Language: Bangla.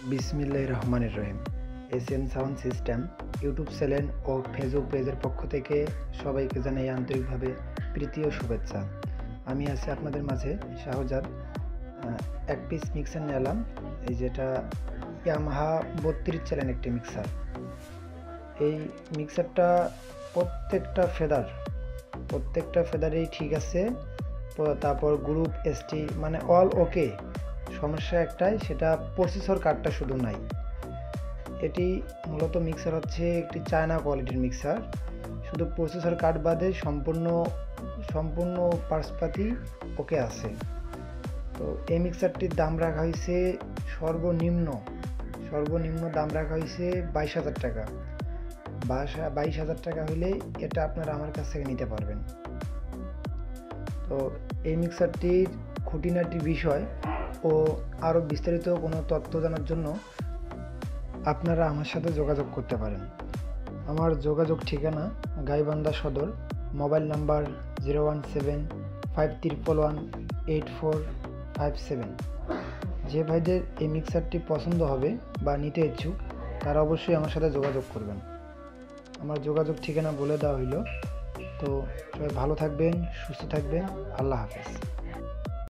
বিসমিল্লাহির রহমানির রহিম। SN sound system YouTube channel ও ফেসবুক পেজের পক্ষ থেকে সবাইকে জানাই আন্তরিকভাবে প্রীতি ও শুভেচ্ছা। আমি আছি আপনাদের মাঝে শাহজাদ। এক পিস মিক্সার নিলাম, এই যেটা ইয়ামাহা 32 চ্যানেল একটি মিক্সার। এই মিক্সারটা প্রত্যেকটা ফেদারেই ঠিক আছে। তারপর গ্রুপ এসটি মানে অল ওকে। সমস্যা একটাই, সেটা প্রসেসর কার্ডটা শুধু নাই। এটি মূলত মিক্সার হচ্ছে একটি চায়না কোয়ালিটির মিক্সার, শুধু প্রসেসর কার্ড বাদে সম্পূর্ণ পার্টসপাতি ওকে আছে। তো এই মিক্সারটির দাম রাখা হয়েছে সর্বনিম্ন দাম রাখা হয়েছে 22,000 টাকা। 22,000 টাকা হলে এটা আপনারা আমার কাছ থেকে নিতে পারবেন। তো এই মিক্সারটির খুঁটিনাটি বিষয় ও আরও বিস্তারিত কোনো তথ্য জানার জন্য আপনারা আমার সাথে যোগাযোগ করতে পারেন। আমার যোগাযোগ ঠিকানা গাইবান্ধা সদর, মোবাইল নাম্বার 01751118457। যে ভাইদের এই মিক্সারটি পছন্দ হবে বা নিতে ইচ্ছুক তারা অবশ্যই আমার সাথে যোগাযোগ করবেন। আমার যোগাযোগ ঠিকানা বলে দেওয়া হইল। তো সবাই ভালো থাকবেন, সুস্থ থাকবেন। আল্লাহ হাফেজ।